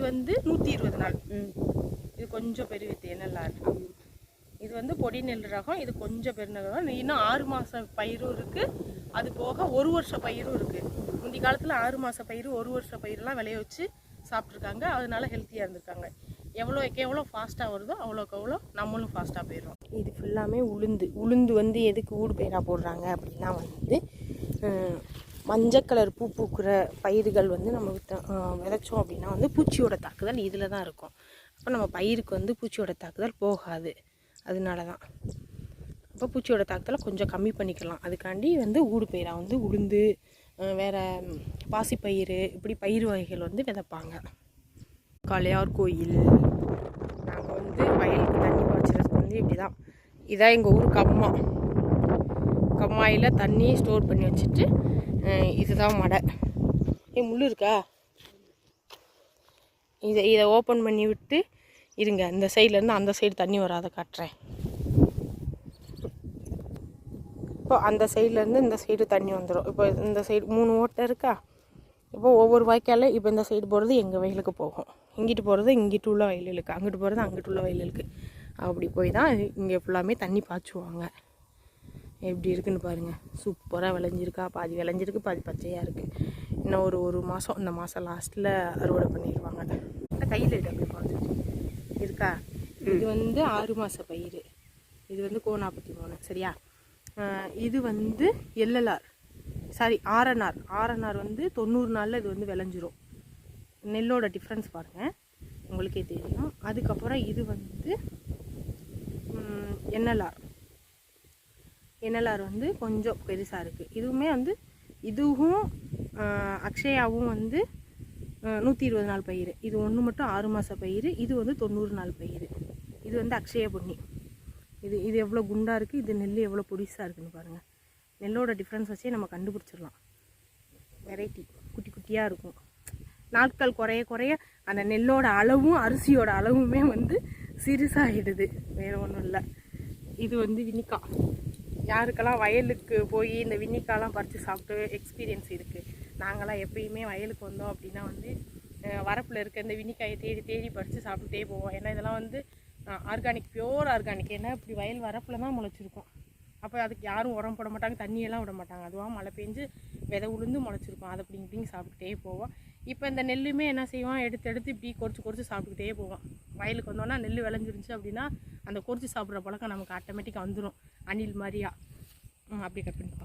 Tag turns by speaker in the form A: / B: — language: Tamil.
A: வந்து 120 நாள். இது கொஞ்சம் பெரிய வித்து NLR. இது வந்து பொடி நெல் ரகம். இது கொஞ்சம் பெரிய ரகம். இன்னும் 6 மாதம் பயிரும் இருக்குது. அது போக 1 வருஷ பயிரும் இருக்குது. முந்தைய காலத்தில் 6 மாத பயிர் 1 வருஷ பயிரெலாம் விளைய வச்சு சாப்பிட்ருக்காங்க. அதனால ஹெல்த்தியாக இருந்திருக்காங்க. எவ்வளோ ஃபாஸ்ட்டாக வருதோ அவ்வளோக்கு அவ்வளோ நம்மளும் ஃபாஸ்ட்டாக போயிடுறோம். இது ஃபுல்லாமே உளுந்து வந்து எதுக்கு ஊடு பயிராக போடுறாங்க அப்படின்னா வந்து மஞ்சள் கலர் பூ பூக்கிற பயிர்கள் வந்து நம்ம விதைச்சோம் அப்படின்னா வந்து பூச்சியோட தாக்குதல் இதில் தான் இருக்கும். அப்போ நம்ம பயிருக்கு வந்து பூச்சியோட தாக்குதல் போகாது. அதனால தான் அப்போ பூச்சியோட தாக்குதலை கொஞ்சம் கம்மி பண்ணிக்கலாம். அதுக்காண்டி வந்து ஊடு பயிராக வந்து உளுந்து வேறு பாசிப்பயிறு இப்படி பயிர் வகைகள் வந்து விதைப்பாங்க. காளையார் கோயில் நாங்கள் வந்து வயலுக்கு தண்ணி பாய்ச்சறதுக்கு வந்து இப்படி தான். இதான் எங்கள் ஊர் கம்மாயில் தண்ணி ஸ்டோர் பண்ணி வச்சுட்டு இதுதான் மடை. முள் இருக்கா? இதை ஓப்பன் பண்ணி விட்டு இருங்க. இந்த சைட்லேருந்து அந்த சைடு தண்ணி வராத காட்டுறேன். இப்போ அந்த சைட்லேருந்து இந்த சைடு தண்ணி வந்துடும். இப்போ இந்த சைடு 3 ஓட்டை இருக்கா? இப்போ ஒவ்வொரு வாய்க்கால இப்போ இந்த சைடு போகிறது எங்கள் வயலுக்கு போகும். இங்கிட்டு போகிறது இங்கிட்டு உள்ள வயலுக்கு, அங்கிட்டு போகிறது அங்கிட்டு உள்ள வயலுக்கு. அப்படி போய் தான் இங்கே ஃபுல்லாமே தண்ணி பாய்ச்சுவாங்க. எப்படி இருக்குன்னு பாருங்கள். சூப்பராக விளைஞ்சிருக்கா? பாதி விளைஞ்சிருக்கு, பாதி பச்சையாக இருக்குது. இன்னும் ஒரு மாதம், இந்த மாதம் லாஸ்ட்டில் அறுவடை பண்ணிடுவாங்க. கையில் அப்படி பாய்ச்சிட்டு இருக்கா? இது வந்து 6 மாத பயிர். இது வந்து கோ43 சரியா? இது வந்து LLR சாரி RNR வந்து 90 நாளில் இது வந்து விளைஞ்சிரும். நெல்லோட டிஃப்ரென்ஸ் பாருங்கள், உங்களுக்கே தெரியும். அதுக்கப்புறம் இது வந்து NLR வந்து கொஞ்சம் பெருசாக இருக்குது. இதுவுமே வந்து இதுவும் அக்ஷயாவும் வந்து 120 நாள் பயிர். இது ஒன்று மட்டும் 6 மாத பயிர். இது வந்து 90 நாள் பயிர். இது வந்து அக்ஷய பொன்னி. இது எவ்வளோ குண்டாக இருக்குது, இது நெல் எவ்வளோ பொடிசாக இருக்குதுன்னு பாருங்கள். நெல்லோட டிஃப்ரென்ஸ் வச்சே நம்ம கண்டுபிடிச்சிடலாம். வெரைட்டி குட்டி குட்டியாக இருக்கும். நாட்கள் குறைய குறைய அந்த நெல்லோட அளவும் அரிசியோட அளவுமே வந்து சிறுசாகிடுது. வேறு ஒன்றும் இல்லை. இது வந்து வினிக்கா. யாருக்கெல்லாம் வயலுக்கு போய் இந்த வினிக்காலாம் பறித்து சாப்பிட்டு எக்ஸ்பீரியன்ஸ் இருக்குது. நாங்களாம் எப்பயுமே வயலுக்கு வந்தோம் அப்படின்னா வந்து வரப்பில் இருக்க இந்த வினிக்காயை தேடி தேடி பறித்து சாப்பிட்டுட்டே போவோம். ஏன்னா இதெல்லாம் வந்து ஆர்கானிக், பியோர் ஆர்கானிக். ஏன்னா இப்படி வயல் வரப்பில் தான் முளைச்சிருக்கும். அப்போ அதுக்கு யாரும் உரம் போட மாட்டாங்க, தண்ணியெல்லாம் விட மாட்டாங்க. அதுவாக மழை பெஞ்சு விதை உளுந்து முளைச்சிருக்கும். அதை இப்படி சாப்பிட்டுக்கிட்டே போவோம். இப்போ இந்த நெல்லுமே என்ன செய்வோம், எடுத்து இப்படி கொறிச்சு சாப்பிட்டுக்கிட்டே போவோம். வயலுக்கு வந்தோன்னா நெல் விளைஞ்சிருந்துச்சு அப்படின்னா அந்த கொறிச்சு சாப்பிட்ற பழக்கம் நமக்கு ஆட்டோமேட்டிக்காக வந்துடும். அணில் மாதிரியா அப்படி கட் பண்ணிப்பா.